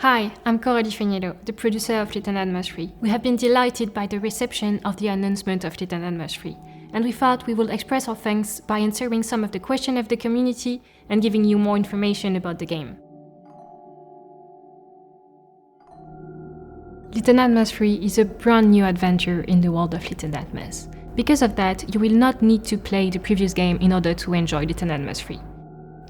Hi, I'm Coralie Feniello, the producer of Little Nightmares 3. We have been delighted by the reception of the announcement of Little Nightmares 3, and we thought we would express our thanks by answering some of the questions of the community and giving you more information about the game. Little Nightmares 3 is a brand new adventure in the world of Little Nightmares. Because of that, you will not need to play the previous game in order to enjoy Little Nightmares 3.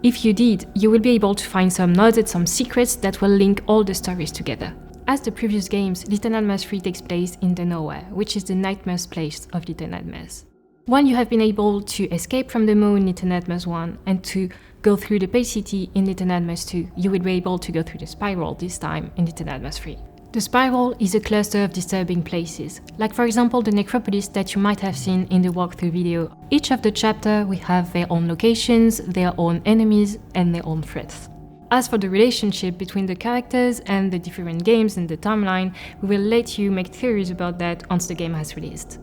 If you did, you will be able to find some nods and some secrets that will link all the stories together. As the previous games, Little Nightmares 3 takes place in the nowhere, which is the nightmares place of Little Nightmares. While you have been able to escape from the moon in Little Nightmares 1 and to go through the Pale City in Little Nightmares 2, you will be able to go through the spiral this time in Little Nightmares 3. The spiral is a cluster of disturbing places, like for example the Necropolis that you might have seen in the walkthrough video. Each of the chapters will have their own locations, their own enemies, and their own threats. As for the relationship between the characters and the different games in the timeline, we will let you make theories about that once the game has released.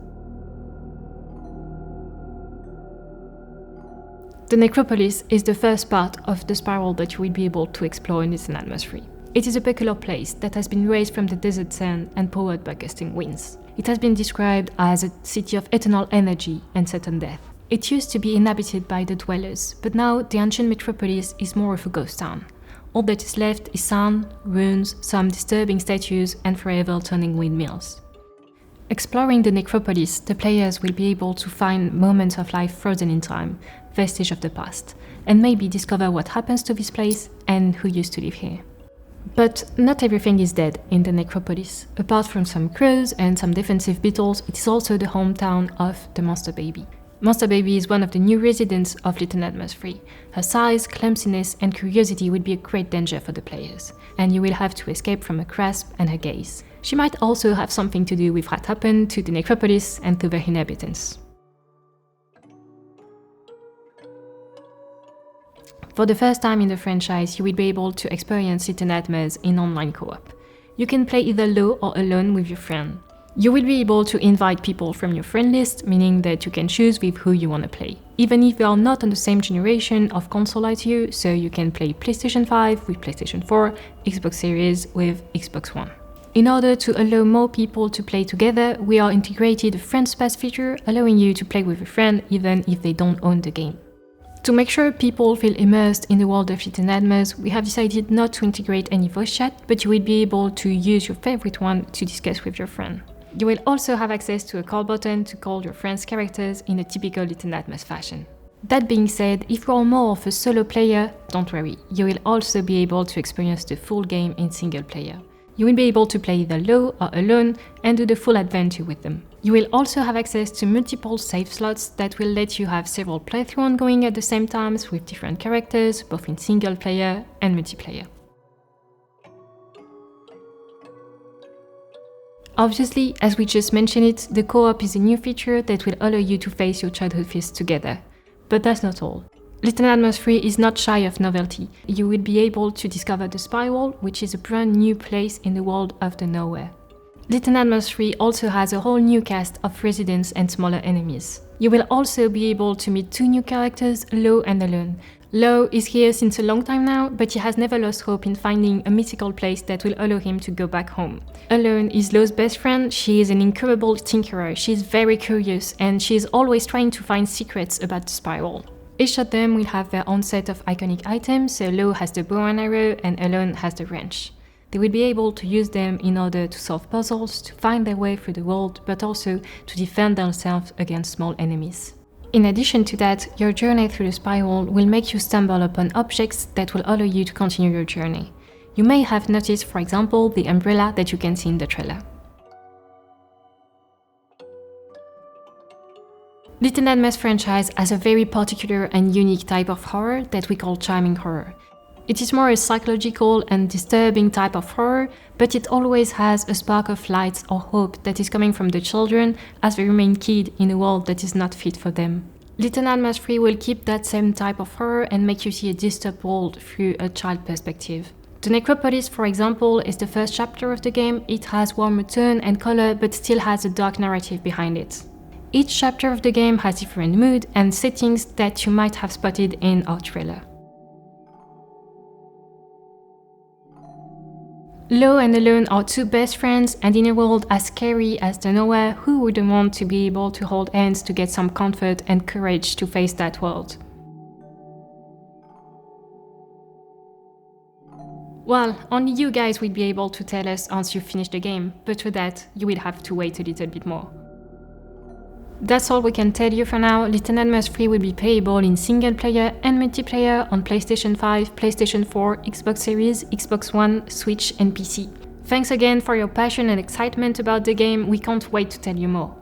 The Necropolis is the first part of the spiral that you will be able to explore in Little Nightmares 3. It is a peculiar place that has been raised from the desert sand and powered by gusting winds. It has been described as a city of eternal energy and certain death. It used to be inhabited by the dwellers, but now the ancient metropolis is more of a ghost town. All that is left is sand, ruins, some disturbing statues, and forever turning windmills. Exploring the necropolis, the players will be able to find moments of life frozen in time, vestige of the past, and maybe discover what happens to this place and who used to live here. But not everything is dead in the Necropolis. Apart from some crows and some defensive beetles, it is also the hometown of the Monster Baby. Monster Baby is one of the new residents of Little Nightmares 3. Her size, clumsiness, and curiosity would be a great danger for the players, and you will have to escape from her grasp and her gaze. She might also have something to do with what happened to the Necropolis and to the inhabitants. For the first time in the franchise, you will be able to experience Little Nightmares in online co-op. You can play either low or alone with your friend. You will be able to invite people from your friend list, meaning that you can choose with who you want to play, even if they are not on the same generation of console as you, so you can play PlayStation 5 with PlayStation 4, Xbox Series with Xbox One. In order to allow more people to play together, we are integrated a Friends Pass feature, allowing you to play with a friend even if they don't own the game. To make sure people feel immersed in the world of Little Nightmares, we have decided not to integrate any voice chat, but you will be able to use your favorite one to discuss with your friend. You will also have access to a call button to call your friend's characters in a typical Little Nightmares fashion. That being said, if you are more of a solo player, don't worry, you will also be able to experience the full game in single player. You will be able to play either low or alone and do the full adventure with them. You will also have access to multiple save slots that will let you have several playthroughs ongoing at the same time with different characters, both in single player and multiplayer. Obviously, as we just mentioned it, the co-op is a new feature that will allow you to face your childhood fears together. But that's not all. Little Nightmares 3 is not shy of novelty. You will be able to discover the Spiral, which is a brand new place in the world of the nowhere. Little Nightmares 3 also has a whole new cast of residents and smaller enemies. You will also be able to meet two new characters, Lo and Alone. Lo is here since a long time now, but he has never lost hope in finding a mythical place that will allow him to go back home. Alone is Lo's best friend. She is an incredible tinkerer. She is very curious and she is always trying to find secrets about the Spiral. Each of them will have their own set of iconic items, so Lo has the bow and arrow and Alone has the wrench. They will be able to use them in order to solve puzzles, to find their way through the world, but also to defend themselves against small enemies. In addition to that, your journey through the spiral will make you stumble upon objects that will allow you to continue your journey. You may have noticed, for example, the umbrella that you can see in the trailer. Little Nightmares franchise has a very particular and unique type of horror that we call charming horror. It is more a psychological and disturbing type of horror, but it always has a spark of light or hope that is coming from the children as they remain kids in a world that is not fit for them. Little Nightmares 3 will keep that same type of horror and make you see a disturbed world through a child perspective. The Necropolis, for example, is the first chapter of the game. It has warmer tone and color, but still has a dark narrative behind it. Each chapter of the game has different mood and settings that you might have spotted in our trailer. Lo and Alone are two best friends, and in a world as scary as the nowhere, who wouldn't want to be able to hold hands to get some comfort and courage to face that world? Well, only you guys will be able to tell us once you finish the game, but for that, you will have to wait a little bit more. That's all we can tell you for now. Little Nightmares 3 will be playable in single player and multiplayer on PlayStation 5, PlayStation 4, Xbox Series, Xbox One, Switch and PC. Thanks again for your passion and excitement about the game, we can't wait to tell you more.